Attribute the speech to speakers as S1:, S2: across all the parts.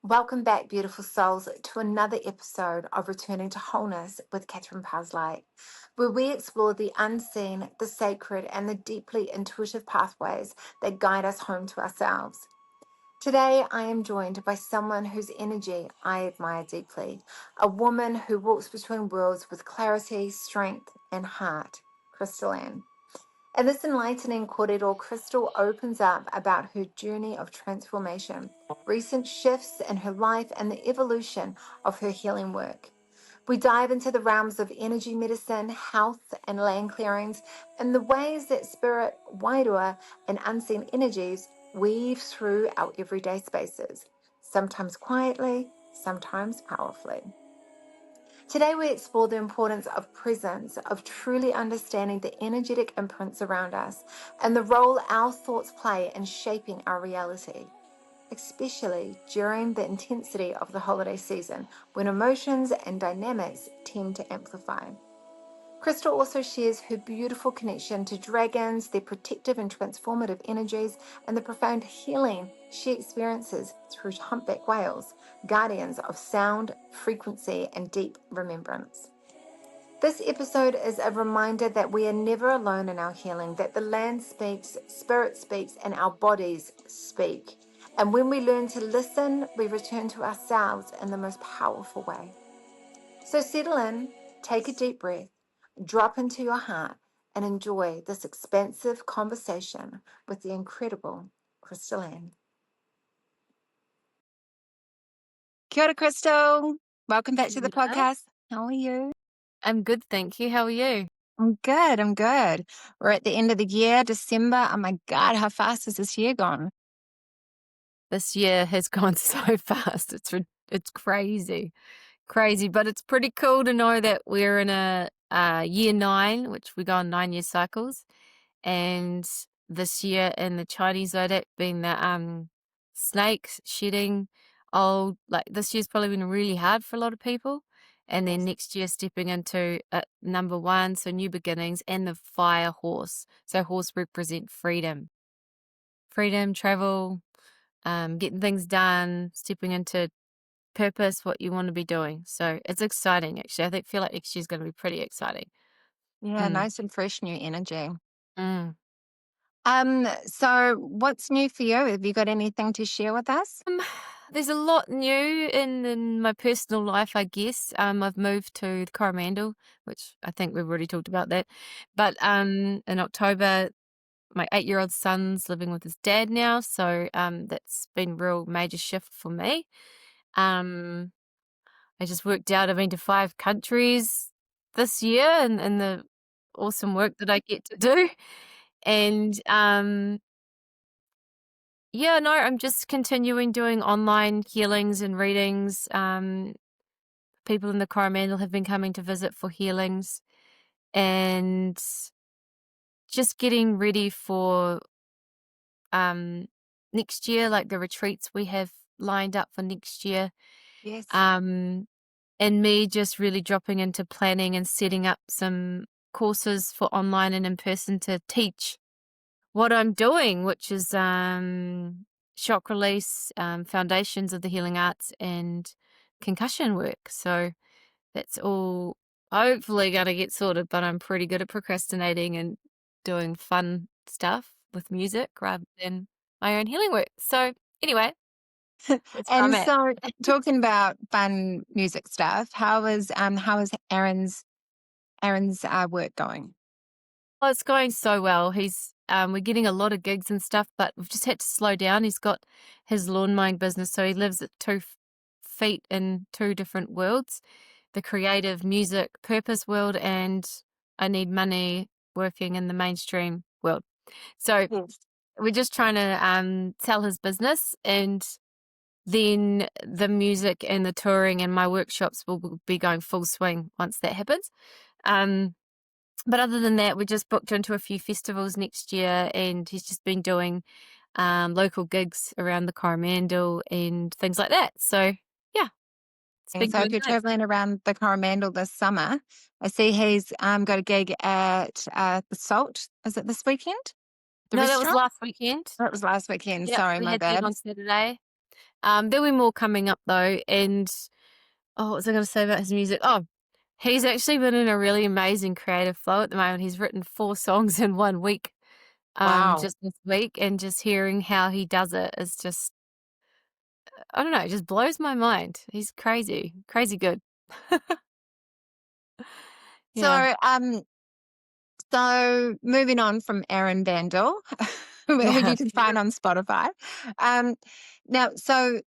S1: Welcome back, beautiful souls, to another episode of Returning to Wholeness with Catherine Parslight, where we explore the unseen, the sacred, and the deeply intuitive pathways that guide us home to ourselves. Today, I am joined by someone whose energy I admire deeply, a woman who walks between worlds with clarity, strength, and heart, Cristalle. In this enlightening corridor, Crystal opens up about her journey of transformation, recent shifts in her life, and the evolution of her healing work. We dive into the realms of energy medicine, health, and land clearings, and the ways that spirit, wairua, and unseen energies weave through our everyday spaces, sometimes quietly, sometimes powerfully. Today, we explore the importance of presence, of truly understanding the energetic imprints around us, and the role our thoughts play in shaping our reality, especially during the intensity of the holiday season, when emotions and dynamics tend to amplify. Crystal also shares her beautiful connection to dragons, their protective and transformative energies, and the profound healing she experiences through humpback whales, guardians of sound, frequency, and deep remembrance. This episode is a reminder that we are never alone in our healing, that the land speaks, spirit speaks, and our bodies speak. And when we learn to listen, we return to ourselves in the most powerful way. So settle in, take a deep breath, drop into your heart, and enjoy this expansive conversation with the incredible Cristalle. Kia ora, Crystal. Welcome back to the podcast. How are you?
S2: I'm good, thank you. How are you?
S1: I'm good. We're at the end of the year, December. Oh my God, how fast has this year gone?
S2: This year has gone so fast. It's crazy, but it's pretty cool to know that we're in a year 9, which we go on 9-year cycles, and this year in the Chinese zodiac being the snakes shedding old. Like this year's probably been really hard for a lot of people, and then next year stepping into number 1, so new beginnings, and the fire horse. So horse represent freedom, travel. Getting things done, stepping into purpose, what you want to be doing. So it's exciting, actually. I feel like next year's going to be pretty exciting.
S1: Yeah, nice and fresh new energy.
S2: Mm.
S1: So what's new for you? Have you got anything to share with us?
S2: There's a lot new in my personal life, I guess. I've moved to Coromandel, which I think we've already talked about that. But in October, my 8-year-old son's living with his dad now, so that's been a real major shift for me. I just worked out I've been to 5 countries this year and the awesome work that I get to do. And yeah, no, I'm just continuing doing online healings and readings. People in the Coromandel have been coming to visit for healings, and just getting ready for next year, like the retreats we have lined up for next year.
S1: Yes.
S2: And me just really dropping into planning and setting up some courses for online and in person to teach what I'm doing, which is shock release, foundations of the healing arts, and concussion work. So that's all hopefully going to get sorted, but I'm pretty good at procrastinating and doing fun stuff with music rather than my own healing work. So anyway, that's where I'm
S1: And
S2: at.
S1: so talking about fun music stuff, how is Aaron's work going?
S2: Oh, it's going so well. We're getting a lot of gigs and stuff, but we've just had to slow down. He's got his lawn mowing business, so he lives at 2 feet in 2 different worlds, the creative music purpose world, and I need money working in the mainstream world. So
S1: Yes.
S2: we're just trying to sell his business, and then the music and the touring and my workshops will be going full swing once that happens. But other than that, we just booked into a few festivals next year, and he's just been doing local gigs around the Coromandel and things like that. So yeah, it's been
S1: So if
S2: good.
S1: you're traveling around the Coromandel this summer, I see he's got a gig at the Salt. Is it this weekend? The
S2: No, that was
S1: restaurant?
S2: last weekend.
S1: That was last weekend.
S2: Yeah,
S1: Sorry,
S2: we
S1: my
S2: had that
S1: bad.
S2: on Saturday. There'll be more coming up though, and what was I going to say about his music? Oh, he's actually been in a really amazing creative flow at the moment. He's written 4 songs in 1 week,
S1: Wow.
S2: just this week, and just hearing how he does it is just, I don't know, it just blows my mind. He's crazy, crazy good. Yeah.
S1: So, so moving on from Aaron Vandal, who you
S2: Yeah.
S1: can find on Spotify. Um, now, so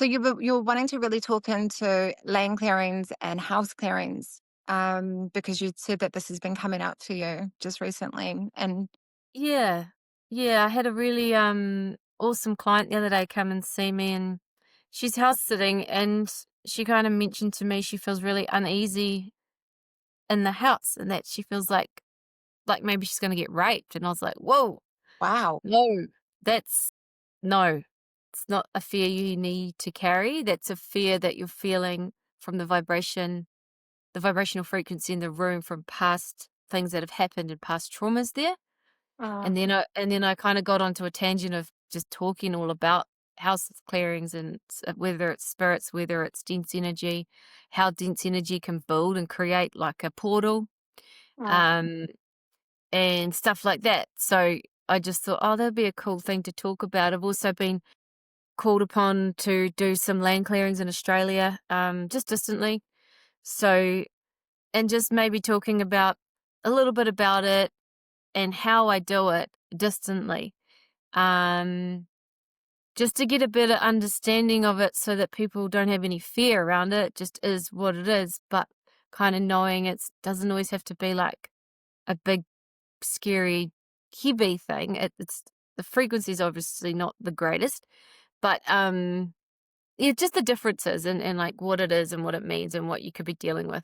S1: you're wanting to really talk into land clearings and house clearings, because you said that this has been coming out to you just recently, and
S2: Yeah. Yeah, I had a really, awesome client the other day come and see me, and she's house sitting, and she kinda mentioned to me she feels really uneasy in the house and that she feels like maybe she's gonna get raped, and I was like, "Whoa,
S1: wow.
S2: no, that's no, it's not a fear you need to carry, that's a fear that you're feeling from the vibrational frequency in the room from past things that have happened and past traumas there."
S1: Uh,
S2: And then I kinda got onto a tangent of just talking all about house clearings and whether it's spirits, whether it's dense energy, how dense energy can build and create like a portal,
S1: uh,
S2: um, and stuff like that. So I just thought, "Oh, that'd be a cool thing to talk about." I've also been called upon to do some land clearings in Australia, just distantly. So and just maybe talking about a little bit about it and how I do it distantly. Um Just to get a better understanding of it so that people don't have any fear around it. It just is what it is, but kinda knowing it's doesn't always have to be like a big, scary, heavy thing. It's the frequency's obviously not the greatest, but, yeah, just the differences and, like, what it is and what it means and what you could be dealing with.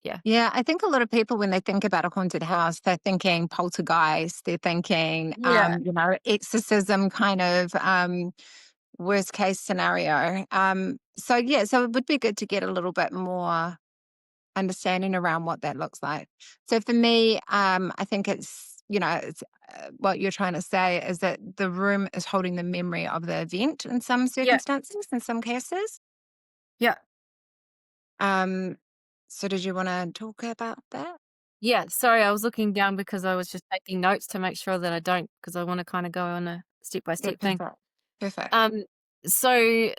S2: Yeah.
S1: yeah, I think a lot of people, when they think about a haunted house, they're thinking poltergeist, they're thinking,
S2: Yeah.
S1: exorcism kind of, worst case scenario. So yeah, so it would be good to get a little bit more understanding around what that looks like. So for me, I think it's what you're trying to say is that the room is holding the memory of the event in some
S2: Yeah.
S1: circumstances, in some cases.
S2: Yeah.
S1: Um, so did you want to talk about that?
S2: Yeah, sorry, I was looking down because I was just taking notes to make sure that I don't, because I wanna kinda go on a
S1: Yeah,
S2: step-by-step thing.
S1: perfect. Perfect.
S2: Um, so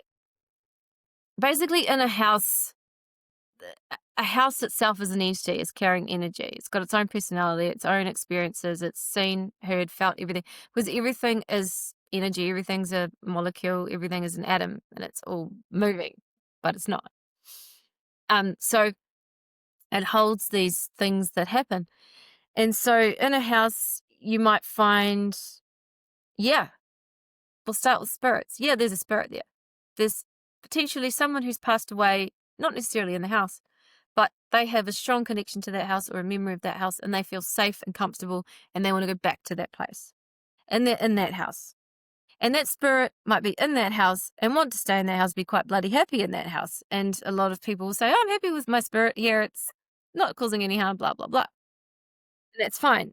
S2: basically in a house itself is an entity, it's carrying energy. It's got its own personality, its own experiences, it's seen, heard, felt everything. Because everything is energy, everything's a molecule, everything is an atom, and it's all moving, but it's not. So it holds these things that happen. And so in a house, you might find, yeah, we'll start with spirits. Yeah, there's a spirit there. There's potentially someone who's passed away, not necessarily in the house, but they have a strong connection to that house or a memory of that house, and they feel safe and comfortable, and they want to go back to that place. And they're in that house. And that spirit might be in that house and want to stay in that house, be quite bloody happy in that house. And a lot of people will say, "Oh, I'm happy with my spirit here. It's not causing any harm, blah, blah, blah." And that's fine.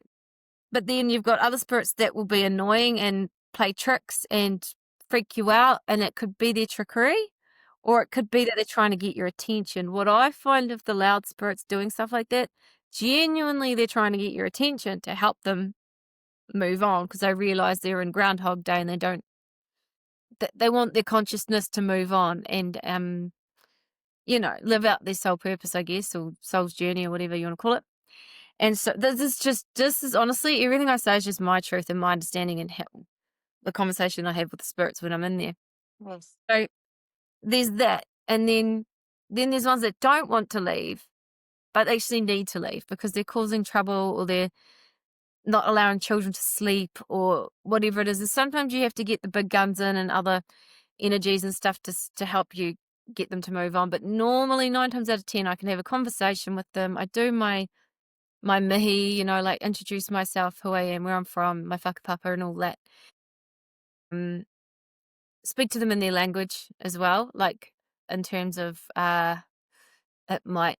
S2: But then you've got other spirits that will be annoying and play tricks and freak you out, and it could be their trickery, or it could be that they're trying to get your attention. What I find of the loud spirits doing stuff like that, genuinely they're trying to get your attention to help them move on because they realize they're in Groundhog Day and they want their consciousness to move on and live out their soul purpose, I guess, or soul's journey or whatever you want to call it. And so this is honestly everything I say is just my truth and my understanding and how, the conversation I have with the spirits when I'm in there.
S1: Yes.
S2: So there's that, and then there's ones that don't want to leave, but they actually need to leave because they're causing trouble or they're not allowing children to sleep or whatever it is. And sometimes you have to get the big guns in and other energies and stuff to help you get them to move on. But normally 9 times out of 10, I can have a conversation with them. I do my mihi, like introduce myself, who I am, where I'm from, my whakapapa and all that. Um, Speak to them in their language as well, like in terms of it might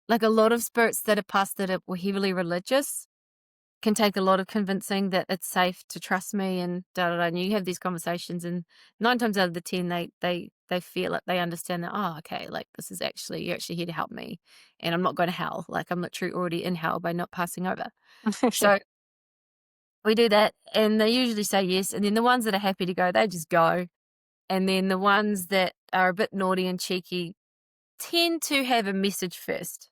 S2: like a lot of spirits that are past that were heavily religious can take a lot of convincing that it's safe to trust me and da da da. And you have these conversations, and 9 times out of the 10, they feel it. They understand that, oh, okay, like this is actually, you're actually here to help me, and I'm not going to hell. Like I'm literally already in hell by not passing over. So we do that, and they usually say yes. And then the ones that are happy to go, they just go. And then the ones that are a bit naughty and cheeky tend to have a message first.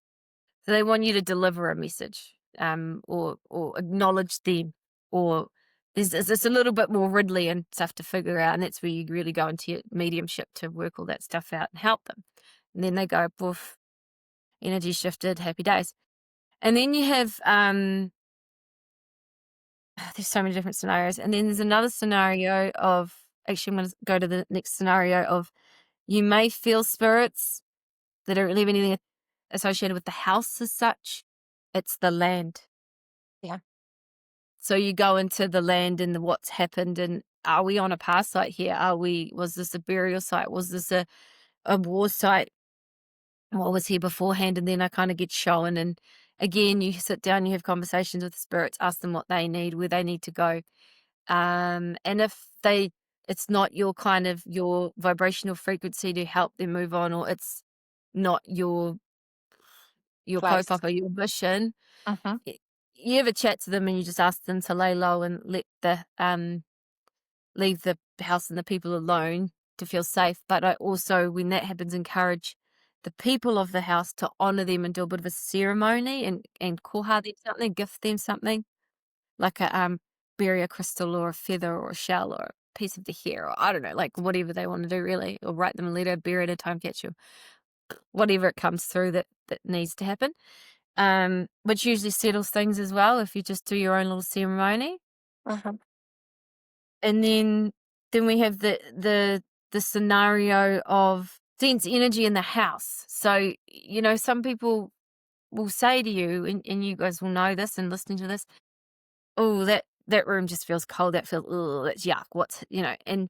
S2: So they want you to deliver a message, or acknowledge them, or there's a little bit more Ridley and stuff to figure out, and that's where you really go into your mediumship to work all that stuff out and help them. And then they go, poof, energy shifted, happy days. And then you have there's so many different scenarios, and then there's another scenario of, actually I'm going to go to the next scenario of, you may feel spirits that don't really have anything associated with the house as such. It's the land.
S1: Yeah.
S2: So you go into the land and what's happened, and are we on a past site here? Was this a burial site? Was this a war site? What was here beforehand? And then I kind of get shown, and again, you sit down, you have conversations with the spirits, ask them what they need, where they need to go. And if it's not your kind of your vibrational frequency to help them move on, or it's not your
S1: Place.
S2: kaupapa, your mission,
S1: Mm-hmm.
S2: you have a chat to them and you just ask them to lay low and let leave the house and the people alone to feel safe. But I also, when that happens, encourage the people of the house to honor them and do a bit of a ceremony and koha them something, gift them something, like a bury a crystal or a feather or a shell or a piece of the hair, or I don't know, like whatever they want to do really, or write them a letter, bury it in a time capsule, whatever it comes through that needs to happen. Which usually settles things as well if you just do your own little ceremony.
S1: Uh-huh.
S2: And then we have the scenario of dense energy in the house. So, some people will say to you, and you guys will know this and listening to this, oh, that room just feels cold. That feels, oh, that's yuck. And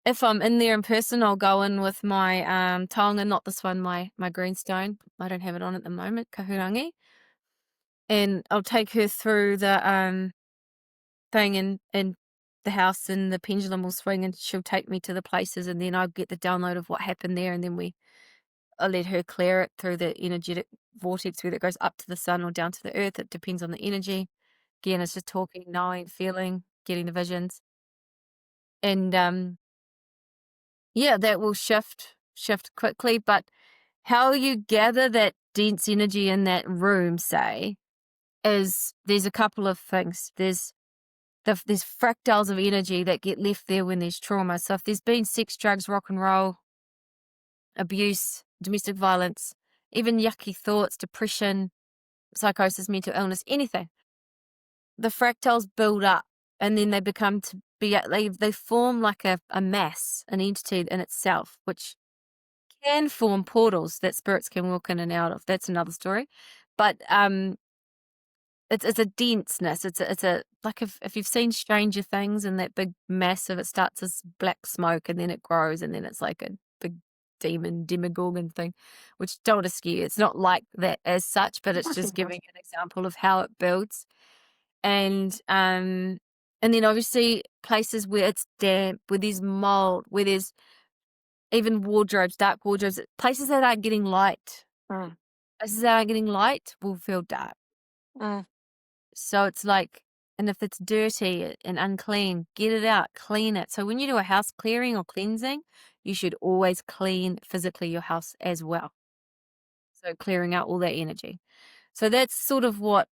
S2: if I'm in there in person, I'll go in with my taonga, not this one, my greenstone. I don't have it on at the moment, kahurangi. And I'll take her through the thing and the house, and the pendulum will swing, and she'll take me to the places, and then I'll get the download of what happened there, and then I'll let her clear it through the energetic vortex, whether it goes up to the sun or down to the earth. It depends on the energy. Again, it's just talking, knowing, feeling, getting the visions. And yeah, that will shift quickly. But how you gather that dense energy in that room, say, is there's a couple of things. There's fractals of energy that get left there when there's trauma. So if there's been sex, drugs, rock and roll, abuse, domestic violence, even yucky thoughts, depression, psychosis, mental illness, anything, the fractals build up, and then they become to be, they form like a mass, an entity in itself, which can form portals that spirits can walk in and out of. That's another story. But it's a denseness. It's a like if you've seen Stranger Things, and that big massive, it starts as black smoke and then it grows and then it's like a big demogorgon thing, which don't want to scare you. It's not like that as such, but it's just giving an example of how it builds. And then obviously places where it's damp, where there's mold, where there's even wardrobes, dark wardrobes, places that aren't getting light.
S1: Mm.
S2: Places that aren't getting light will feel dark.
S1: Mm.
S2: So it's like, and if it's dirty and unclean, get it out, clean it. So when you do a house clearing or cleansing, you should always clean physically your house as well. So clearing out all that energy. So that's sort of what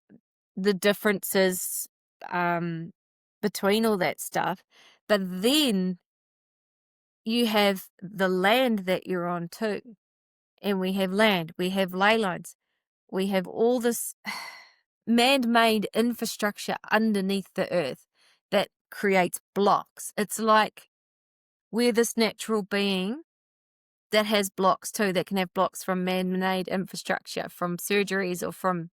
S2: the difference is between all that stuff. But then you have the land that you're on too. And we have land, we have ley lines, we have all this man-made infrastructure underneath the earth that creates blocks. It's like we're this natural being that has blocks too, that can have blocks from man-made infrastructure, from surgeries, or from,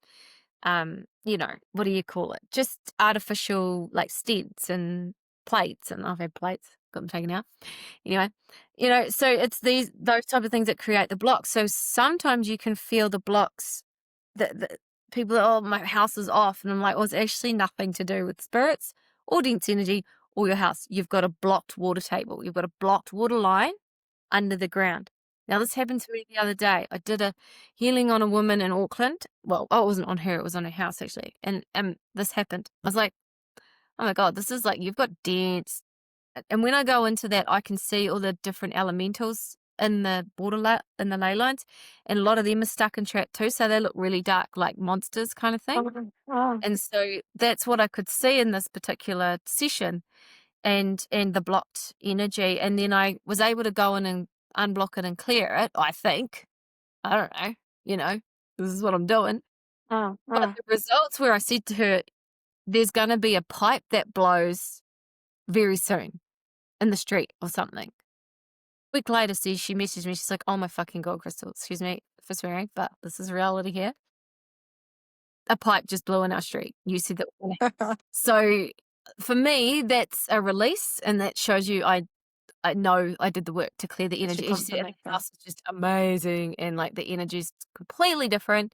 S2: what do you call it? Just artificial, like stents and plates. And I've had plates, got them taken out. Anyway, so it's those type of things that create the blocks. So sometimes you can feel the blocks, people are, oh, my house is off. And I'm like, well, it's actually nothing to do with spirits or dense energy or your house. You've got a blocked water table. You've got a blocked water line under the ground. Now, this happened to me the other day. I did a healing on a woman in Auckland. Well, oh, it wasn't on her. It was on her house, actually. And this happened. I was like, oh my God, this is like, you've got dense. And when I go into that, I can see all the different elementals in the in the ley lines, and a lot of them are stuck and trapped too, so they look really dark, like monsters kind of thing.
S1: Oh,
S2: And so that's what I could see in this particular session, and the blocked energy. And then I was able to go in and unblock it and clear it, I think. I don't know, this is what I'm doing.
S1: oh,
S2: But
S1: oh.
S2: the results where I said to her, there's gonna be a pipe that blows very soon in the street or something. Week later, she messaged me. She's like, "Oh my fucking God, Crystal, excuse me for swearing, but this is reality here. A pipe just blew in our street. You said that." So for me, that's a release, and that shows you I know I did the work to clear the
S1: It's your
S2: energy. And she said, "And the
S1: confirmation.
S2: house is just amazing, and like the energy's completely different."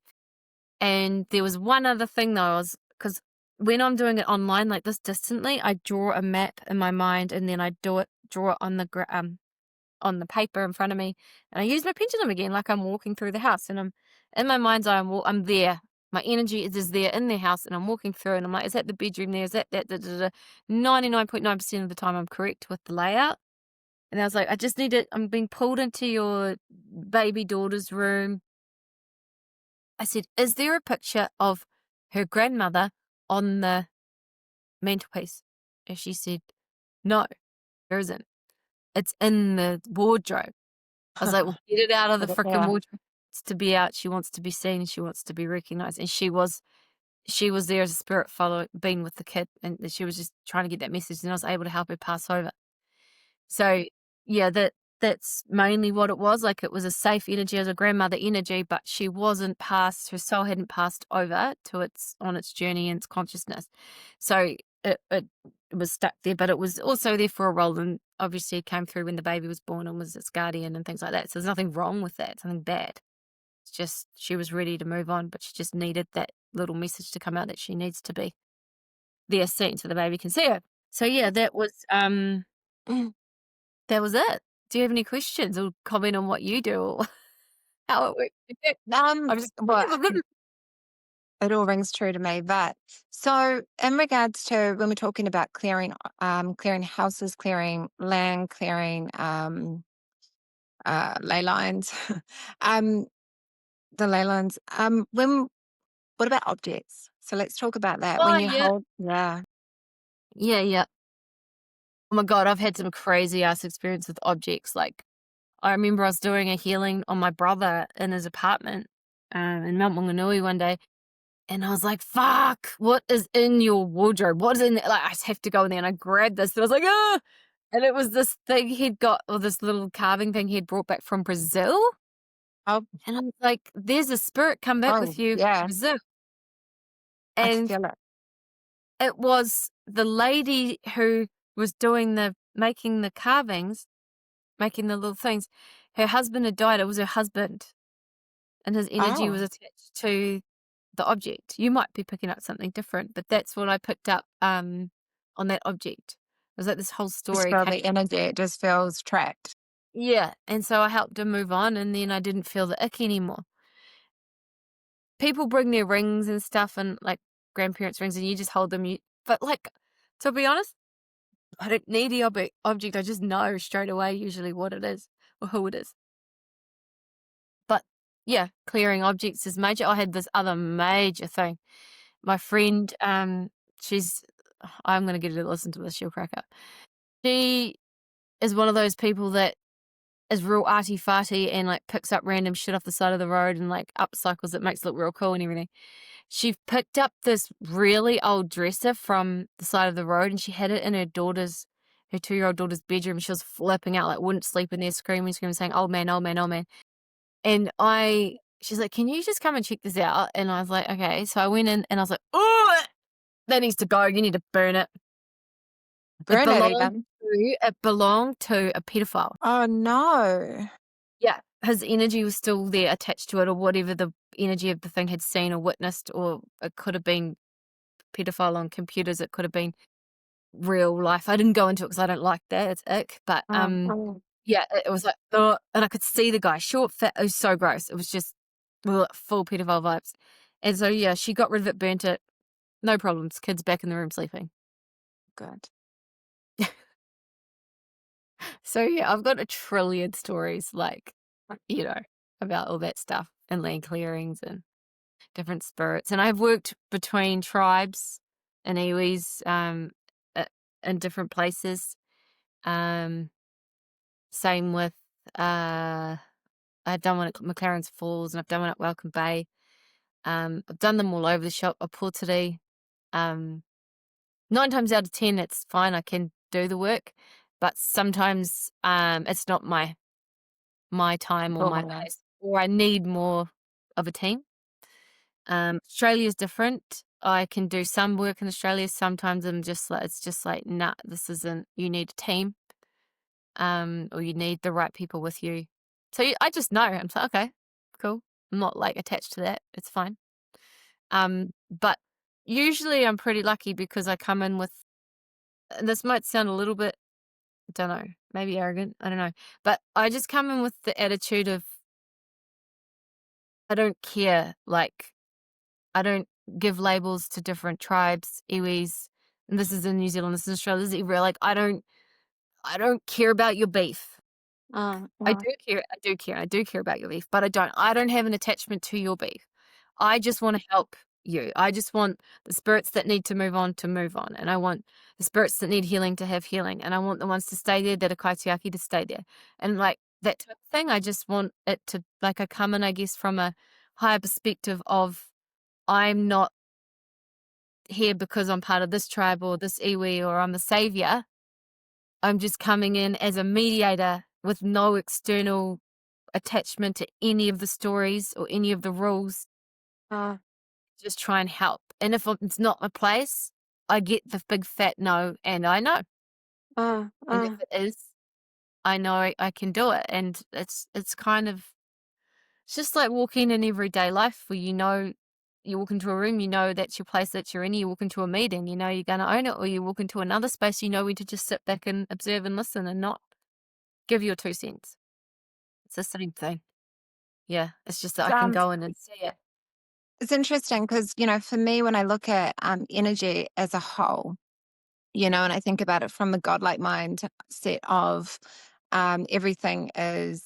S2: And there was one other thing though, because when I'm doing it online like this distantly, I draw a map in my mind, and then I draw it on the paper in front of me, and I use my pendulum again, like I'm walking through the house, and I'm in my mind's eye, I'm there. My energy is there in their house, and I'm walking through, and I'm like, is that the bedroom there? Is that da, da, da. 99.9% of the time, I'm correct with the layout. And I was like, I just need it. I'm being pulled into your baby daughter's room. I said, is there a picture of her grandmother on the mantelpiece? And she said, no, there isn't. It's in the wardrobe. I was like, "Well, get it out of the
S1: But
S2: frickin'
S1: yeah.
S2: wardrobe." It's to be out, she wants to be seen, she wants to be recognized, and she was there as a spirit follower, being with the kid, and she was just trying to get that message, and I was able to help her pass over. So, yeah, that's mainly what it was. Like, it was a safe energy, as a grandmother energy, but she wasn't passed, her soul hadn't passed over to on its journey and its consciousness. So it was stuck there, but it was also there for a role, and obviously it came through when the baby was born and was its guardian and things like that. So there's nothing wrong with that, something bad. It's just she was ready to move on, but she just needed that little message to come out that she needs to be there seen so the baby can see her. So yeah, that was it. Do you have any questions or comment on what you do or how it works? I'm just
S1: Well, it all rings true to me. But so, in regards to when we're talking about clearing houses, clearing land, clearing ley lines, um, the ley lines. What about objects? So let's talk about that.
S2: Oh,
S1: When you
S2: yeah.
S1: hold, yeah.
S2: Yeah, yeah. Oh my God, I've had some crazy ass experience with objects. Like, I remember I was doing a healing on my brother in his apartment in Mount Maunganui one day, and I was like, "Fuck, what is in your wardrobe? What is in there?" Like, I just have to go in there, and I grabbed this, and I was like, "Ah!" And it was this thing he'd got, or this little carving thing he'd brought back from Brazil,
S1: Oh,
S2: and I was like, "There's a spirit come back
S1: oh,
S2: with you from
S1: yeah.
S2: Brazil,"
S1: I can
S2: and
S1: feel it.
S2: it was the lady who was doing making the carvings, making the little things. Her husband had died. It was her husband, and his energy was
S1: Oh,
S2: attached to the object. You might be picking up something different, but that's what I picked up on that object. It was like this whole
S1: just
S2: story
S1: feel
S2: came.
S1: the energy. It just feels trapped.
S2: Yeah, and so I helped him move on, and then I didn't feel the ick anymore. People bring their rings and stuff, and like grandparents' rings, and you just hold them. But like, to be honest, I don't need the object. I just know straight away usually what it is or who it is. But yeah, clearing objects is major. I had this other major thing. My friend, she's I'm gonna get her to listen to this, she'll crack up. She is one of those people that is real arty-farty and like picks up random shit off the side of the road and like upcycles it, makes it look real cool and everything. She picked up this really old dresser from the side of the road, and she had it in her 2-year-old daughter's bedroom. She was flipping out, like wouldn't sleep in there, screaming, saying, "Old man, old man, old man." And she's like, "Can you just come and check this out?" And I was like, "Okay." So I went in and I was like, "Oh, that needs to go. You need to burn it." It
S1: Burn it
S2: belonged
S1: even.
S2: it belonged to a pedophile.
S1: Oh no.
S2: Yeah. His energy was still there attached to it, or whatever the energy of the thing had seen or witnessed, or it could have been pedophile on computers, it could have been real life. I didn't go into it because I don't like that, it's ick, but,
S1: Oh,
S2: yeah, it was like, ugh, and I could see the guy, short, fat, it was so gross. It was just, ugh, full pedophile vibes. And so, yeah, she got rid of it, burnt it, no problems, kids back in the room sleeping.
S1: good.
S2: So, yeah, I've got a trillion stories, like, about all that stuff and land clearings and different spirits. And I've worked between tribes and iwis, uh, in different places. Um, Same with, I've done one at McLaren's Falls, and I've done one at Welcome Bay. I've done them all over the shop, a Portere. Um, 9 times out of 10, it's fine, I can do the work, but sometimes, it's not my time or my
S1: Oh,
S2: place, or I need more of a team. Australia's different. I can do some work in Australia. Sometimes I'm just like, it's just like, nah, this isn't. You need a team, or you need the right people with you. So I just know. I'm like, okay, cool. I'm not like attached to that. It's fine. But usually I'm pretty lucky because I come in with. And this might sound a little bit, I don't know, maybe arrogant. I don't know, but I just come in with the attitude of I don't care. Like, I don't give labels to different tribes, iwis, and this is in New Zealand, this is Australia, this is everywhere. Like, I don't care about your beef.
S1: uh,
S2: I
S1: uh,
S2: do care, I do care about your beef, but I don't have an attachment to your beef. I just wanna help you. I just want the spirits that need to move on, and I want the spirits that need healing to have healing, and I want the ones to stay there that are kaitiaki to stay there. And, like, that type of thing, I just want it to, like, I come in, I guess, from a higher perspective of I'm not here because I'm part of this tribe or this iwi or I'm the savior. I'm just coming in as a mediator with no external attachment to any of the stories or any of the rules.
S1: uh,
S2: Just try and help. And if it's not my place, I get the big fat no, and I know.
S1: uh,
S2: And if
S1: uh,
S2: it is, I know I can do it. And it's kind of, it's just like walking in everyday life where you walk into a room, you know that's your place that you're in. You walk into a meeting, you know you're going to own it, or you walk into another space, you know when to just sit back and observe and listen and not give your 2 cents. It's the same thing. Yeah, it's just that I can
S1: sounds
S2: go in and see it.
S1: it's interesting because, for me, when I look at energy as a whole, and I think about it from the godlike mindset of everything is,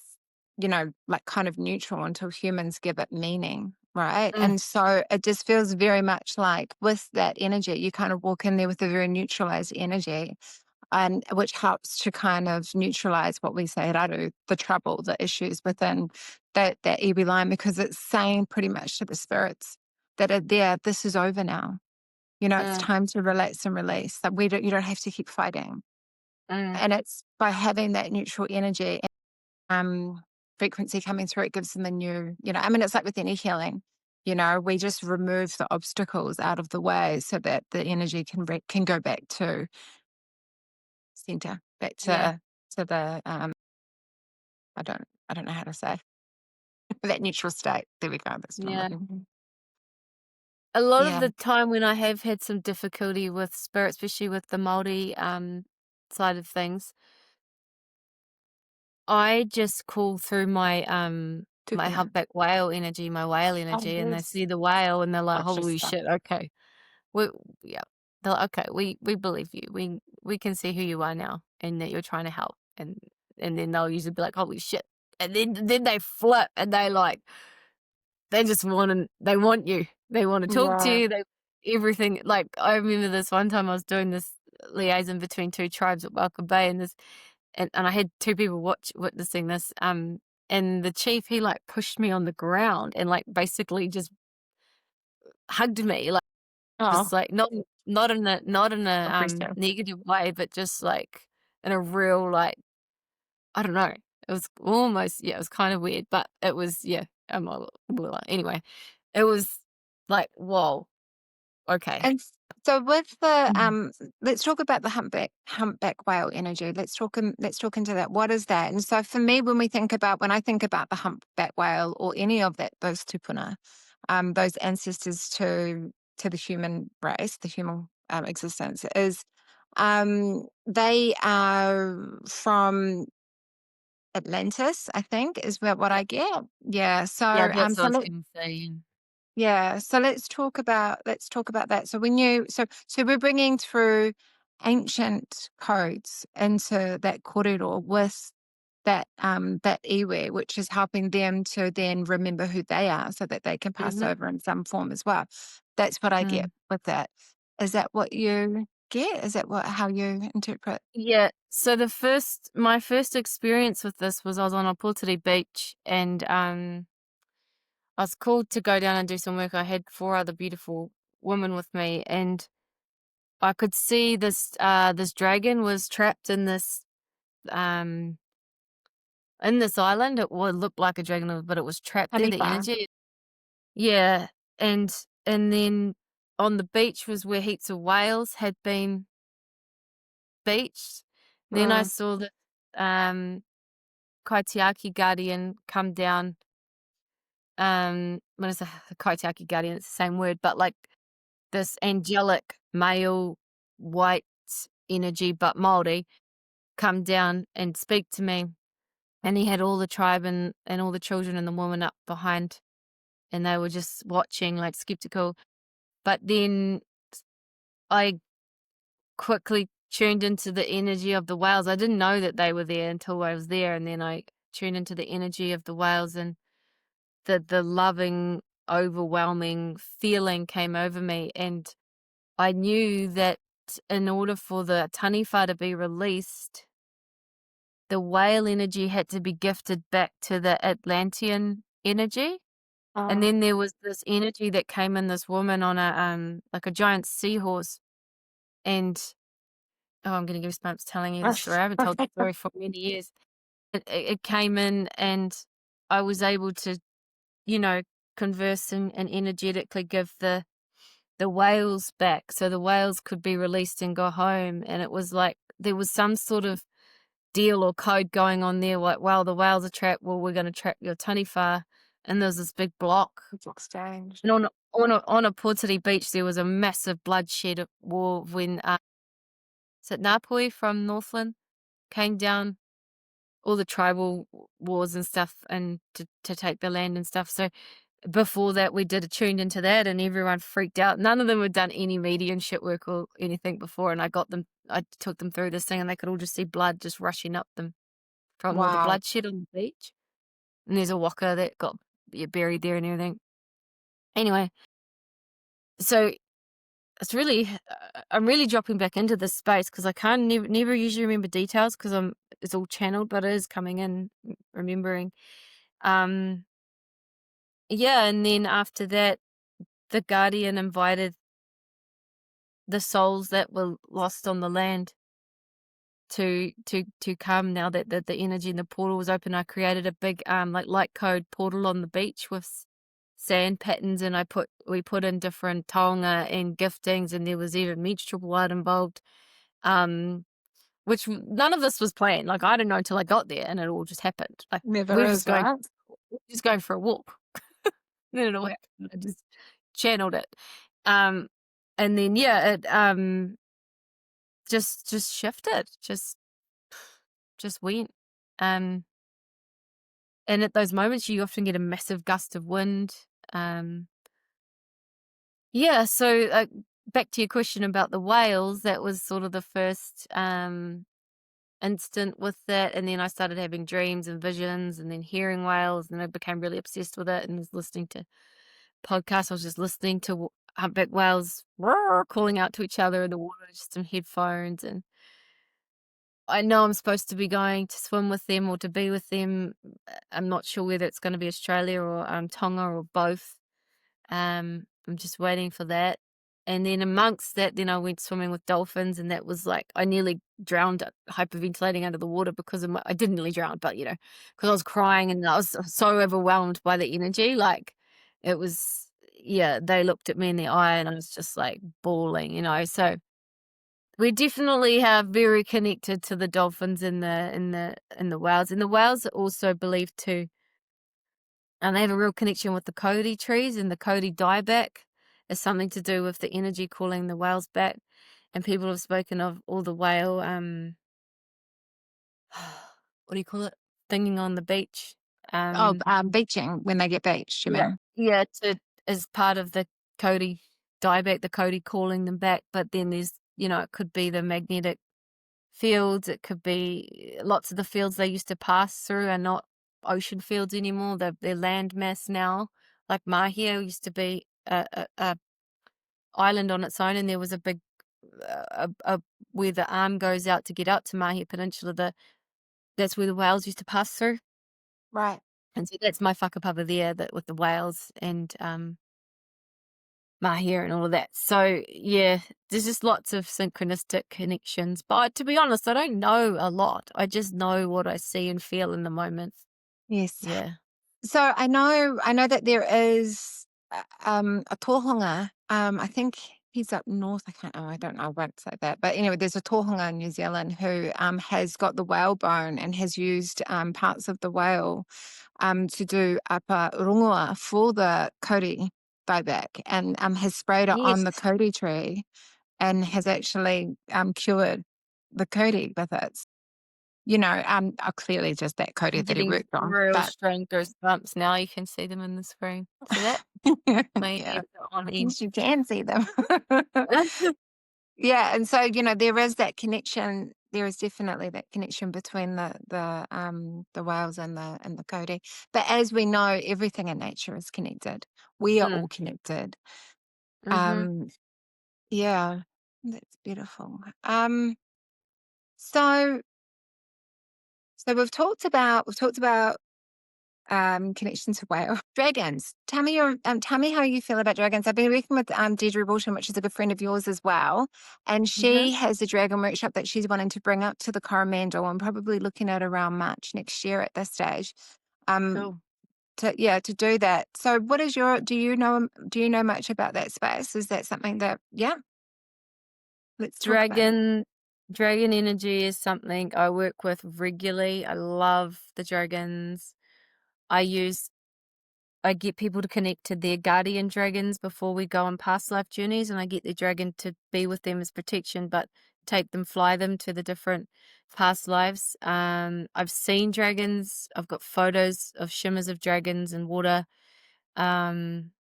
S1: like kind of neutral until humans give it meaning, right?
S2: Mm,
S1: And so it just feels very much like with that energy, you kind of walk in there with a very neutralized energy, and which helps to kind of neutralize what we say raru, the trouble, the issues within that iwi line, because it's saying pretty much to the spirits that are there, this is over now. It's
S2: mm,
S1: time to relax and release. That you don't have to keep fighting.
S2: mm.
S1: And it's by having that neutral energy frequency coming through, it gives them a new, I mean, it's like with any healing, we just remove the obstacles out of the way so that the energy can go back to center, back
S2: Yeah,
S1: to the I don't know how to say that neutral state. There we go. That's what I'm
S2: yeah.
S1: looking for.
S2: A lot of
S1: Yeah.
S2: the time when I have had some difficulty with spirit, especially with the Māori side of things, I just call through my
S1: Tupuna.
S2: humpback whale energy, my whale
S1: Oh,
S2: energy, and they
S1: yes.
S2: see the whale and they're like,
S1: Watch your
S2: "Holy
S1: stuff.
S2: shit, okay. We yeah." They're like, "Okay, we believe you. We can see who you are now and that you're trying to help." And then they'll usually be like, "Holy shit." And then they flip and they just they want you. They want to talk to
S1: Yeah.
S2: you. They everything. Like, I remember this one time I was doing this liaison between 2 tribes at Welcome Bay, and I had 2 people witnessing this, and the chief, he, like, pushed me on the ground and, like, basically just hugged me, like,
S1: Oh,
S2: just, like, not in a
S1: appreciate.
S2: negative way, but just, like, in a real, like, I don't know. It was almost, yeah, it was kind of weird, but it was, yeah, well, anyway, it was like, "Whoa, okay."
S1: So with the
S2: Mm.
S1: let's talk about the humpback whale energy. Let's talk into that. What is that? And so for me, when I think about the humpback whale or any of those tupuna, those ancestors to the human race, the human existence, is they are from Atlantis, I think, is what
S2: Yeah.
S1: I get. Yeah.
S2: Yeah,
S1: So
S2: that's what I was gonna say.
S1: yeah, so let's talk about that. So so we're bringing through ancient codes into that corridor with that iwi, which is helping them to then remember who they are, so that they can pass
S2: Mhm.
S1: over in some form as well. That's what I get
S2: Mm.
S1: with that. Is that what you get? Is that how you interpret?
S2: Yeah, so my first experience with this was I was on a Opotiri beach, and, I was called to go down and do some work. I had 4 other beautiful women with me, and I could see this dragon was trapped um, in this island. It would look like a dragon, but it was trapped there, the
S1: Hanifa.
S2: energy. Yeah, and then on the beach was where heaps of whales had been beached. Then I
S1: Mm,
S2: saw the um, Kaitiaki guardian come down, when I say Kaitiaki guardian, it's the same word, but, like, this angelic male white energy, but Māori, come down and speak to me, and he had all the tribe and all the children and the woman up behind, and they were just watching, like, skeptical. But then I quickly tuned into the energy of the whales. I didn't know that they were there until I was there, and then I tuned into the energy of the whales, and the loving, overwhelming feeling came over me, and I knew that in order for the taniwha to be released, the whale energy had to be gifted back to the Atlantean energy. And
S1: mm.
S2: then there was this energy that came in this woman on like a giant seahorse. And oh, I'm getting goosebumps telling you the story. I haven't told the story for many years. It came in, and I was able to, you know, converse and energetically give the whales back so the whales could be released and go home. And it was like there was some sort of deal or code going on there, like, well, the whales are trapped, well, we're gonna trap your taniwha. And there's this big block.
S1: It's exchange.
S2: And on a Porteri beach, there was a massive bloodshed war when, is it Ngāpuhi from Northland came down, all the tribal wars and stuff, and to take the land and stuff. So before that, we did a tuned into that, and everyone freaked out. None of them had done any mediumship work or anything before, and I took them through this thing, and they could all just see blood just rushing up them from all the
S1: Wow.
S2: bloodshed on the beach. And there's a waka that got, yeah, buried there and everything. Anyway, so I'm really dropping back into this space because I can't never usually remember details because it's all channeled, but it is coming in, remembering. Um, yeah, and then after that, the guardian invited the souls that were lost on the land to come now that the energy in the portal was open. I created a big like light code portal on the beach with sand patterns, and we put in different taonga and giftings, and there was even menstrual blood involved. Um which none of this was planned. Like, I didn't know until I got there, and it all just happened. Like,
S1: Never
S2: we were
S1: is, right?
S2: just going for a walk. Then it all happened. I just channeled it. Um and then yeah, it just shifted. Just went. Um, and at those moments, you often get a massive gust of wind. Um, yeah, so back to your question about the whales, that was sort of the first instant with that. And then I started having dreams and visions, and then hearing whales, and I became really obsessed with it and was listening to podcasts. I was just listening to humpback whales calling out to each other in the water, just in headphones. And I know I'm supposed to be going to swim with them or to be with them. I'm not sure whether it's going to be Australia or Tonga or both. I'm just waiting for that. And then amongst that, then I went swimming with dolphins, and that was like I nearly drowned, hyperventilating under the water because I didn't nearly drown, but because I was crying and I was so overwhelmed by the energy. Like, it was, yeah, they looked at me in the eye and I was just like bawling, so we definitely have very connected to the dolphins and the whales. And the whales are also believed to, and they have a real connection with the Cody trees, and the Cody dieback is something to do with the energy calling the whales back. And people have spoken of all the whale, what do you call it? Thinging on the beach.
S1: Oh,
S2: Um,
S1: beaching, when they get beached, you
S2: yeah,
S1: mean?
S2: yeah, to as part of the Cody dieback, the Cody calling them back. But then there's, it could be the magnetic fields. It could be lots of the fields they used to pass through are not ocean fields anymore. They're land mass now. Like Mahia used to be a island on its own, and there was a big where the arm goes out to get out to Mahia Peninsula. That's where the whales used to pass through,
S1: Right.
S2: and so that's my whakapapa there, that with the whales and Mahia and all of that. So yeah, there's just lots of synchronistic connections. But to be honest, I don't know a lot. I just know what I see and feel in the moment.
S1: Yes.
S2: Yeah.
S1: So I know that there is a tohunga. I think he's up north. I can't. Oh, I don't know. I won't say that. But anyway, there's a tohunga in New Zealand who has got the whale bone and has used parts of the whale to do apa rongoa for the Kori buyback, and has sprayed it
S2: Yes.
S1: on the Kori tree and has actually cured the Kori with it. Clearly just that Kori
S2: I'm
S1: that he
S2: getting
S1: worked on,
S2: real
S1: but
S2: strong goosebumps now. You can see them in the screen. See that? My
S1: yeah,
S2: ears are on edge.
S1: yes, you can see them. Yeah, and so, there is that connection. There is definitely that connection between the whales and the Kori. But as we know, everything in nature is connected. We are all
S2: Mm.
S1: connected.
S2: Mhm.
S1: Um, yeah, that's beautiful. So we've talked about connection to whale dragons. Tell me how you feel about dragons. I've been working with Deirdre Walton, which is a good friend of yours as well, and she
S2: Mhm.
S1: has a dragon workshop that she's wanting to bring up to the Coromandel, and probably looking at around March next year at this stage. Um,
S2: Cool.
S1: to do that. So, do you know much about that space? Is that something that let's talk about it.
S2: Dragon dragon energy is something I work with regularly. I love the dragons. I use I get people to connect to their guardian dragons before we go on past life journeys, and I get the dragon to be with them as protection, but fly them to the different past lives. I've seen dragons. I've got photos of shimmers of dragons in water. Um,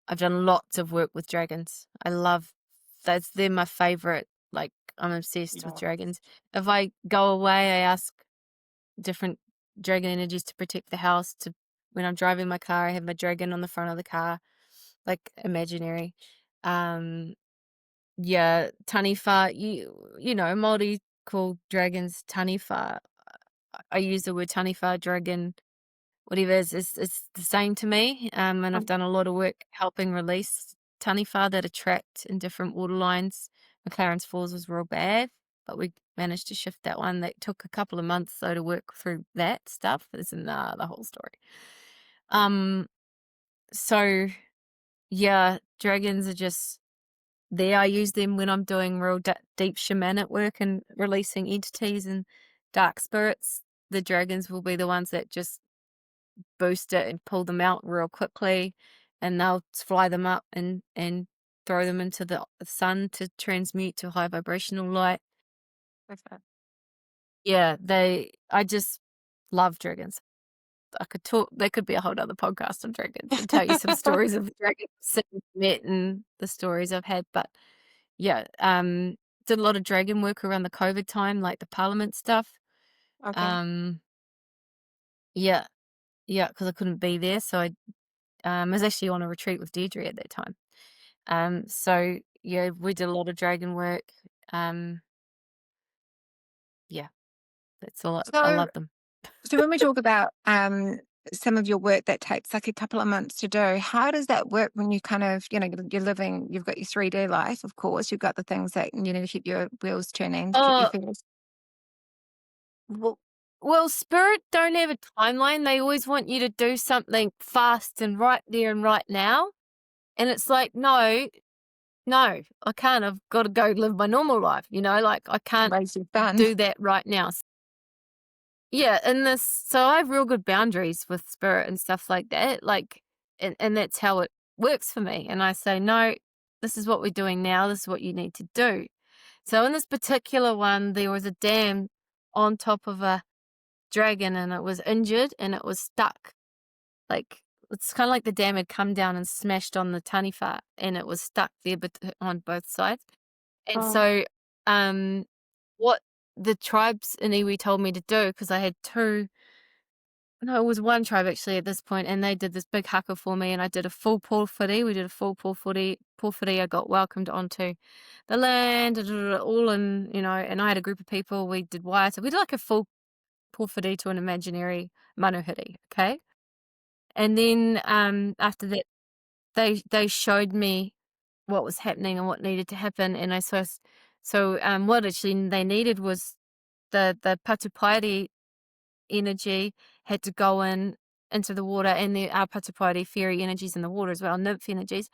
S2: I've done lots of work with dragons. They're my favorite. Like, I'm obsessed with
S1: Yeah.
S2: dragons. If I go away, I ask different dragon energies to protect the house. To When I'm driving my car, I have my dragon on the front of the car, like imaginary. Um, yeah, taniwha. Māori call dragons taniwha. I use the word taniwha, dragon, whatever. It's the same to me. And I've
S1: Um,
S2: done a lot of work helping release taniwha that attract in different water lines. McLaren's Falls was real bad, but we managed to shift that one. That took a couple of months though to work through that stuff. Isn't the whole story. Um, so yeah, dragons are just there. I use them when I'm doing real deep shamanic work and releasing entities and dark spirits. The dragons will be the ones that just boost it and pull them out real quickly, and they'll fly them up and throw them into the sun to transmute to high vibrational light.
S1: with that.
S2: Yeah, I just love dragons. I could talk. There could be a whole other podcast on dragons and tell you some stories of dragons that I've met and the stories I've had. But yeah, did a lot of dragon work around the COVID time, like the Parliament stuff.
S1: Okay.
S2: Um, yeah, yeah, because I couldn't be there, so I was actually on a retreat with Deirdre at that time. So yeah, we did a lot of dragon work. Um, yeah, that's a lot. I
S1: So
S2: love them.
S1: So when we talk about some of your work that takes like a couple of months to do, how does that work when you kind of, you've got your 3D life, of course, you've got the things that you need to keep your wheels turning, to keep your
S2: Oh,
S1: fears.
S2: well, Spirit don't have a timeline. They always want you to do something fast and right there and right now. And it's like, no, no, I can't. I've got to go live my normal life, like I can't
S1: Ways you've done.
S2: do that right now. Yeah, so I have real good boundaries with spirit and stuff like that. Like, and that's how it works for me. And I say, no, this is what we're doing now. This is what you need to do. So in this particular one, there was a dam on top of a dragon and it was injured and it was stuck. Like, it's kind of like the dam had come down and smashed on the taniwha and it was stuck there on both sides. And
S1: Oh,
S2: so, what the tribes in iwi told me to do, because I had two, no, it was one tribe actually at this point, and they did this big haka for me, and I did a full pōwhiri. We did a full pōwhiri. I got welcomed onto the land, all in, and I had a group of people. We did wire, so we did like a full pōwhiri to an imaginary manuhiri, okay? And then after that, they showed me what was happening and what needed to happen, and what actually they needed was the patupairi energy had to go into the water, and our patupairi fairy energies in the water as well, nymph energies,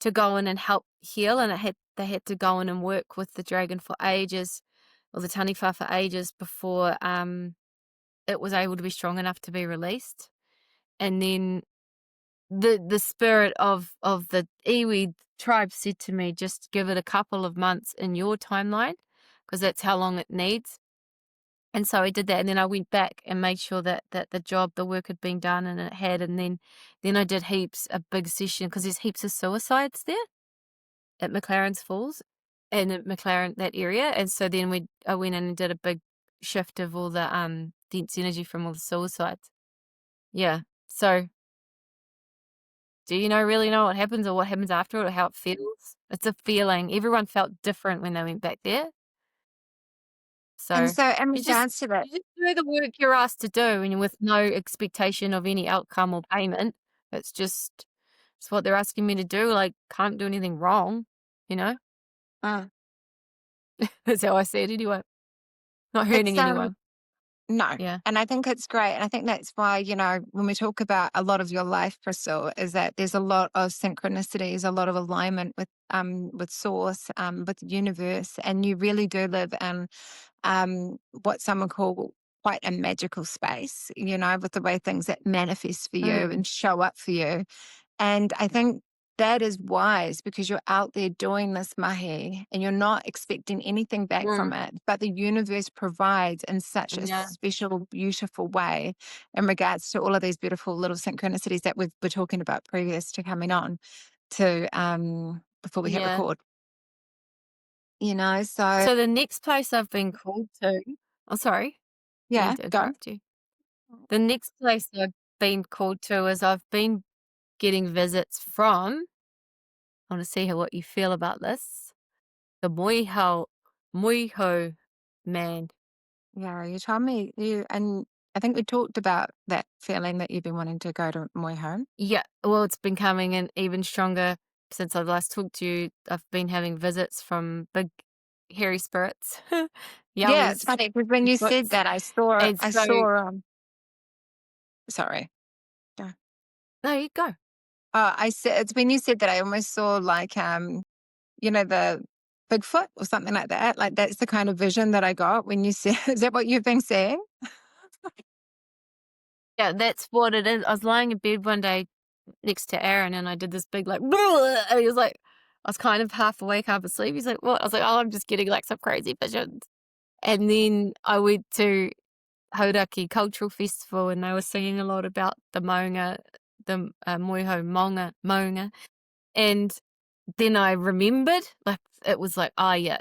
S2: to go in and help heal, and they had to go in and work with the dragon for ages, or the taniwha for ages before it was able to be strong enough to be released. And then the spirit of the iwi tribe said to me, just give it a couple of months in your timeline, because that's how long it needs. And so I did that, and then I went back and made sure that the work had been done, and it had, and then I did a big session, because there's heaps of suicides there at McLaren's Falls and at McLaren, that area. And so then I went in and did a big shift of all the dense energy from all the suicides. Yeah. So do you really know what happens, or what happens after it, or how it feels? It's a feeling. Everyone felt different when they went back there.
S1: and
S2: So
S1: so in
S2: you just
S1: regards to that,
S2: you just do the work you're asked to do, and you're with no expectation of any outcome or payment. It's what they're asking me to do. Like, can't do anything wrong, you know?
S1: uh,
S2: That's how I see it anyway. Not
S1: it's
S2: hurting anyone.
S1: no.
S2: Yeah.
S1: And I think it's great. And I think that's why, when we talk about a lot of your life, Crystal, is that there's a lot of synchronicities, a lot of alignment with source, with the universe. And you really do live in what some would call quite a magical space, with the way things that manifest for you
S2: Mm.
S1: and show up for you. And I think that is wise, because you're out there doing this mahi and you're not expecting anything back from
S2: Mm.
S1: it, but the universe provides in such a
S2: Yeah.
S1: special, beautiful way in regards to all of these beautiful little synchronicities that we were talking about previous to coming on to before we hit
S2: Yeah.
S1: record. So
S2: So the next place I've been called to, oh, sorry, didn't mean
S1: yeah,
S2: to
S1: go.
S2: interrupt you. The next place I've been called to is I've been getting visits from, I want to see what you feel about this, the Moiho man.
S1: Yeah, you told me and I think we talked about that feeling that you've been wanting to go to Moy Home.
S2: Yeah, well, it's been coming in even stronger since I last talked to you. I've been having visits from big, hairy spirits,
S1: Yeah, it's
S2: yamas,
S1: funny because when you said
S2: bigfoots,
S1: that,
S2: and
S1: I
S2: so
S1: saw, sorry. Yeah.
S2: there you go.
S1: I said, it's when you said that, I almost saw like, the Bigfoot or something like that. Like that's the kind of vision that I got when you said, is that what you've been saying?
S2: Yeah, that's what it is. I was lying in bed one day next to Aaron, and I did this big, like, and he was like, I was kind of half awake, half asleep. He's like, what? I was like, oh, I'm just getting like some crazy visions. And then I went to Hauraki Cultural Festival, and they were singing a lot about the maunga, the moiho maunga. And then I remembered, like, it was like, oh yeah,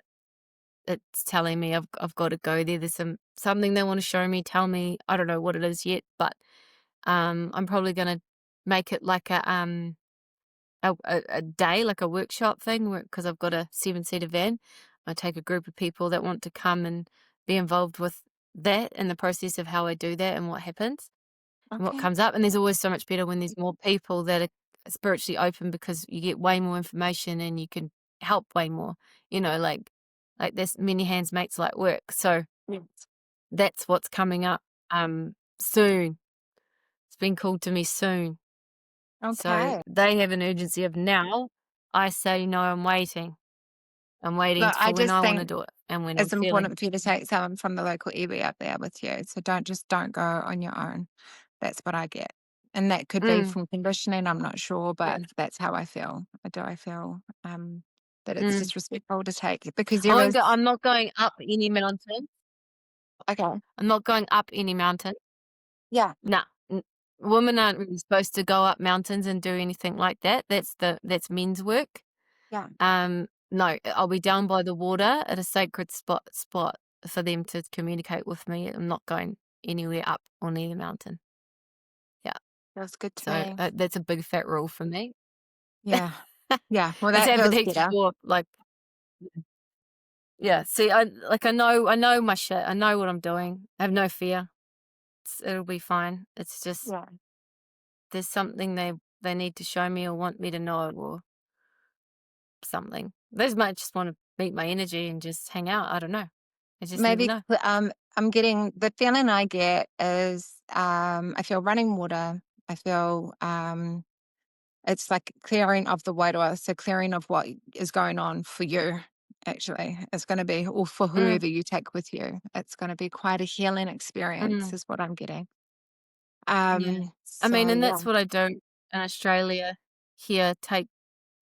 S2: it's telling me I've got to go there. There's something they want to show me, tell me. I don't know what it is yet, but I'm probably gonna make it like a day, like a workshop thing, because I've got a 7-seater van. I take a group of people that want to come and be involved with that and the process of how I do that and what happens and what
S1: Okay.
S2: comes up. And there's always so much better when there's more people that are spiritually open, because you get way more information and you can help way more. Like this, many hands makes light work. So
S1: Yes.
S2: that's what's coming up soon. It's been called to me soon. So
S1: Okay.
S2: they have an urgency of now. I say, no, I'm waiting. I'm waiting
S1: Look, I
S2: for when
S1: just
S2: I want to
S1: think
S2: do it and when I'm
S1: it's
S2: feeling.
S1: important for you to take someone from the local iwi up there with you. So don't go on your own. That's what I get. And that could be
S2: Mm,
S1: from conditioning, I'm not sure, but
S2: mm,
S1: that's how I feel. I feel that it's
S2: mm.
S1: disrespectful to take because
S2: I
S1: there
S2: won't
S1: is
S2: go, I'm not going up any mountain.
S1: okay.
S2: I'm not going up any mountain.
S1: Yeah,
S2: Nah. Women aren't really supposed to go up mountains and do anything like that. That's men's work.
S1: yeah.
S2: No, I'll be down by the water at a sacred spot for them to communicate with me. I'm not going anywhere up or near the mountain. Yeah.
S1: Feels good to
S2: So
S1: me.
S2: that's a big fat rule for me.
S1: Yeah. Yeah. Well
S2: It's
S1: that
S2: happened
S1: feels
S2: heaps
S1: better.
S2: before. Like, yeah. See, I know my shit. I know what I'm doing. I have no fear. It'll be fine. It's just
S1: Yeah.
S2: there's something they need to show me or want me to know or something. They just might just want to meet my energy and just hang out. I don't know. I just never
S1: Maybe
S2: know.
S1: I'm getting the feeling I get is I feel running water. I feel it's like clearing of the white oil, so clearing of what is going on for you, actually. It's going to be, or for
S2: Mm,
S1: whoever you take with you. It's going to be quite a healing experience,
S2: mm.
S1: is what I'm getting.
S2: Yeah. I mean,
S1: So
S2: and
S1: yeah,
S2: that's what I do in Australia here, take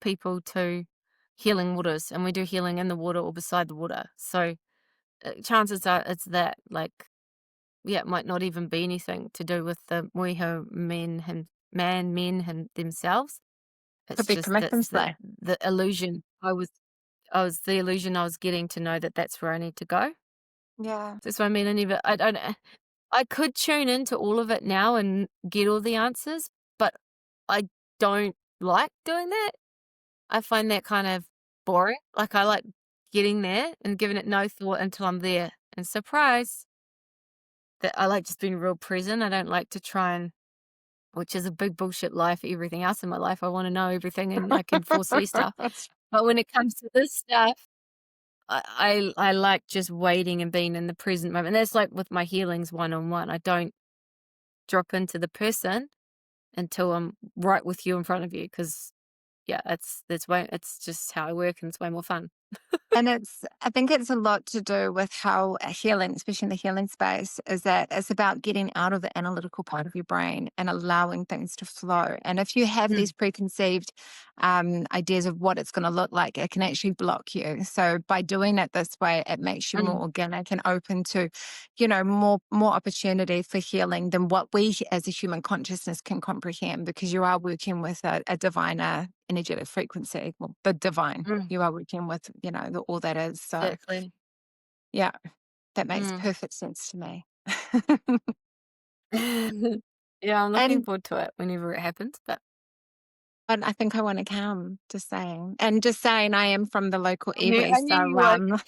S2: people to healing waters, and we do healing in the water or beside the water. So chances are it's that, like, yeah, it might not even be anything to do with the Moiho men themselves.
S1: could
S2: It's
S1: be
S2: just
S1: permission
S2: that's
S1: slay.
S2: the illusion. I was the illusion I was getting to know that that's where I need to go.
S1: Yeah.
S2: That's what I mean. I don't. I could tune into all of it now and get all the answers, but I don't like doing that. I find that kind of boring. Like, I like getting there and giving it no thought until I'm there. And surprise, that I like just being real present. I don't like to try and, which is a big bullshit lie for everything else in my life. I want to know everything and I can foresee stuff. But when it comes to this stuff, I like just waiting and being in the present moment. That's like with my healings one on one. I don't drop into the person until I'm right with you in front of you, because yeah, it's just how I work and it's way more fun.
S1: And I think it's a lot to do with how a healing, especially in the healing space, is that it's about getting out of the analytical part of your brain and allowing things to flow. And if you have
S2: Mm,
S1: these preconceived ideas of what it's going to look like, it can actually block you. So by doing it this way, it makes you more
S2: mm,
S1: organic and open to, more opportunity for healing than what we as a human consciousness can comprehend, because you are working with a diviner energetic frequency, well, the divine.
S2: mm,
S1: You are working with, all that is. So,
S2: exactly.
S1: yeah, that makes
S2: Mm.
S1: perfect sense to me.
S2: Yeah, I'm looking
S1: and
S2: forward to it whenever it happens, but
S1: and I think I want to come, just saying. And just saying, I am from the local iwi,
S2: I knew you
S1: so
S2: would.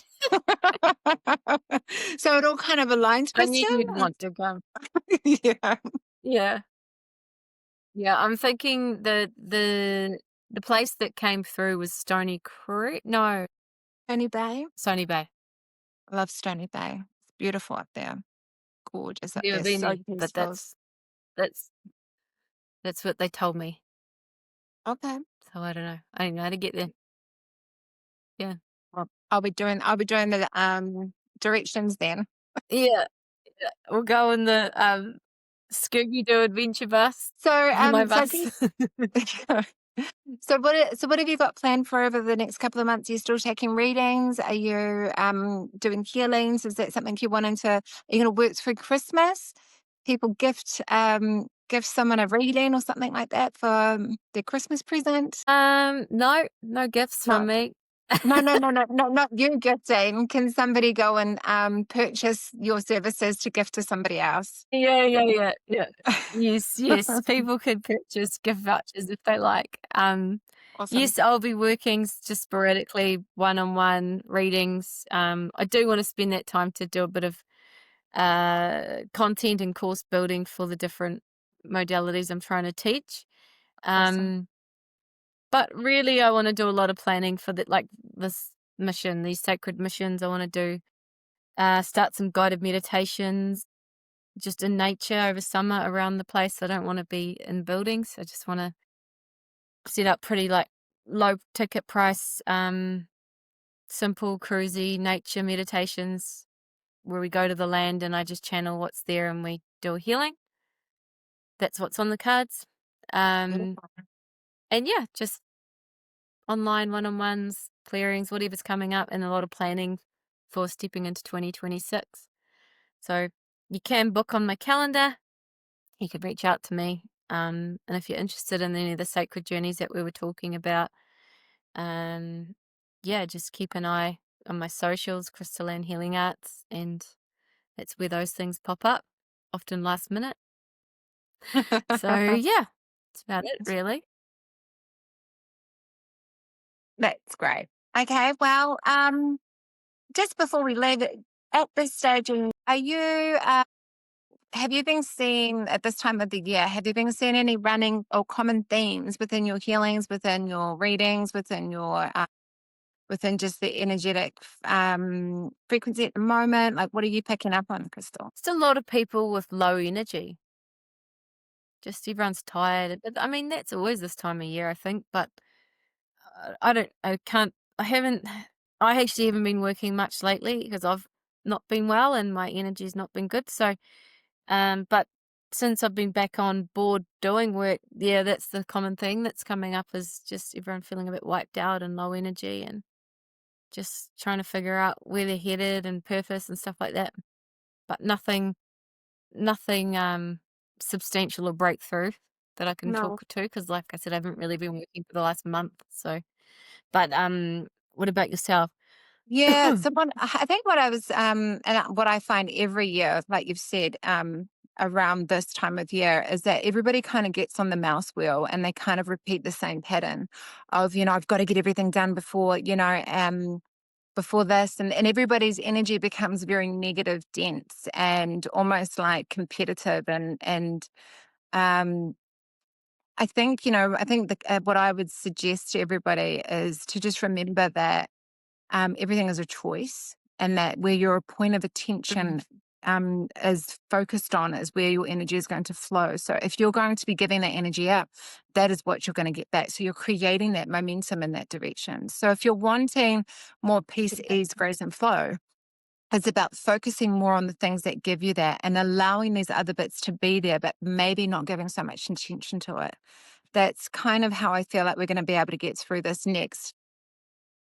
S1: so it all kind of aligns,
S2: I knew
S1: Kristen.
S2: you'd want to go.
S1: Yeah.
S2: Yeah. Yeah, I'm thinking the place that came through was Stony Creek. No,
S1: Stony Bay.
S2: Stony Bay.
S1: I love Stony Bay. It's beautiful up there. Gorgeous up
S2: Never
S1: there.
S2: been
S1: So
S2: there, but
S1: peaceful.
S2: that's what they told me.
S1: Okay.
S2: So I don't know. I don't know how to get there. Yeah.
S1: Well, I'll be doing the directions then.
S2: Yeah. Yeah. We'll go in the Scooby Doo adventure bus.
S1: So
S2: My
S1: so
S2: bus.
S1: so what have you got planned for over the next couple of months? Are you still taking readings? Are you doing healings? Is that something you want into? Are you going to work through Christmas? People gift someone a reading or something like that for their Christmas present?
S2: No, no gifts from
S1: No.
S2: me.
S1: No, no, no, no, no, not you gifting. Can somebody go and purchase your services to gift to somebody else?
S2: Yeah, yeah, yeah, yeah. Yes, yes. People could purchase gift vouchers if they like.
S1: Awesome.
S2: Yes, I'll be working just sporadically one-on-one readings. I do want to spend that time to do a bit of content and course building for the different modalities I'm trying to teach.
S1: Awesome.
S2: Um, but really, I want to do a lot of planning for this mission, these sacred missions. I want to do start some guided meditations just in nature over summer around the place. I don't want to be in buildings. I just want to set up pretty like low ticket price, simple cruisy nature meditations where we go to the land and I just channel what's there and we do a healing. That's what's on the cards. Um, and yeah, just online one-on-ones, clearings, whatever's coming up, and a lot of planning for stepping into 2026. So you can book on my calendar. You could reach out to me. And if you're interested in any of the sacred journeys that we were talking about, um, yeah, just keep an eye on my socials, Cristalle Healing Arts, and that's where those things pop up, often last minute. So yeah, that's about it, really.
S1: That's great. Okay, well, just before we leave it, at this stage, are you, have you been seeing at this time of the year, have you been seeing any running or common themes within your healings, within your readings, within your, within just the energetic frequency at the moment? Like, what are you picking up on, Crystal?
S2: Just a lot of people with low energy. Just everyone's tired. But I mean, that's always this time of year, I think. But I haven't, I actually haven't been working much lately because I've not been well and my energy's not been good. So, but since I've been back on board doing work, yeah, that's the common thing that's coming up is just everyone feeling a bit wiped out and low energy and just trying to figure out where they're headed and purpose and stuff like that. But nothing substantial or breakthrough that I can
S1: No.
S2: talk to because, like I said, I haven't really been working for the last month. So, but what about yourself?
S1: Yeah, so I think what I was, what I find every year, like you've said, around this time of year, is that everybody kind of gets on the mouse wheel and they kind of repeat the same pattern of, I've got to get everything done before, before this, and everybody's energy becomes very negative, dense, and almost like competitive, and um, I think what I would suggest to everybody is to just remember that everything is a choice, and that where your point of attention is focused on is where your energy is going to flow. So if you're going to be giving that energy up, that is what you're going to get back. So you're creating that momentum in that direction. So if you're wanting more peace, ease, grace, and flow, it's about focusing more on the things that give you that and allowing these other bits to be there, but maybe not giving so much attention to it. That's kind of how I feel like we're going to be able to get through this next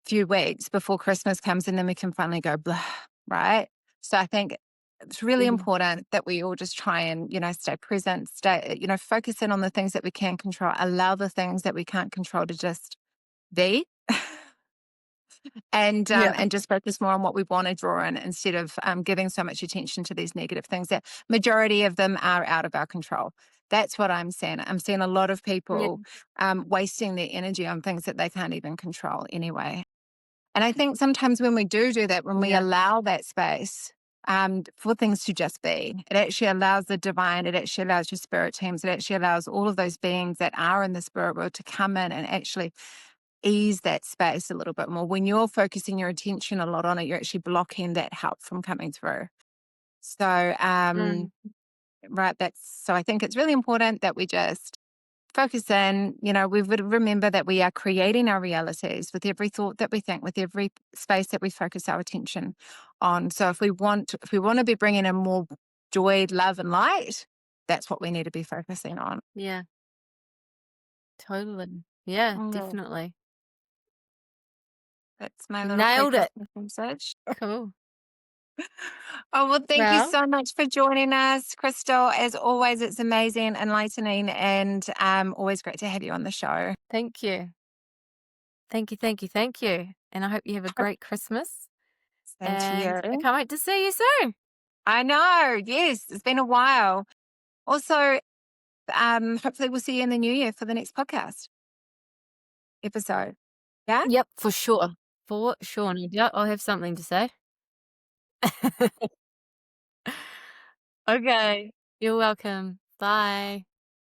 S1: few weeks before Christmas comes, and then we can finally go blah, right? So I think it's really important that we all just try and, stay present, focus in on the things that we can control, allow the things that we can't control to just be.
S2: Yeah.
S1: And just focus more on what we want to draw in instead of giving so much attention to these negative things that majority of them are out of our control. That's what I'm seeing. I'm seeing a lot of
S2: Yeah.
S1: people wasting their energy on things that they can't even control anyway. And I think sometimes when we do that, when we
S2: Yeah.
S1: allow that space for things to just be, it actually allows the divine, it actually allows your spirit teams, it actually allows all of those beings that are in the spirit world to come in and actually ease that space a little bit more. When you're focusing your attention a lot on it, you're actually blocking that help from coming through. So,
S2: Mm.
S1: right, so I think it's really important that we just focus in, we would remember that we are creating our realities with every thought that we think, with every space that we focus our attention on. So if we want to be bringing in more joy, love, and light, that's what we need to be focusing on.
S2: Yeah. Totally. Yeah,
S1: Mm,
S2: definitely.
S1: that's my
S2: You
S1: little
S2: nailed it.
S1: pre-Christmas message.
S2: Cool.
S1: Oh, well, thank you
S2: Well,
S1: so much for joining us, Crystal. As always, it's amazing, enlightening, and always great to have you on the show.
S2: thank you. Thank you, thank you, thank you. And I hope you have a great Christmas.
S1: Same to
S2: And I
S1: you.
S2: can't wait to see you soon.
S1: I know. Yes, it's been a while. Also, hopefully we'll see you in the new year for the next podcast episode. Yeah?
S2: Yep, for sure. For sure. No doubt I'll have something to say. Okay. You're welcome. Bye.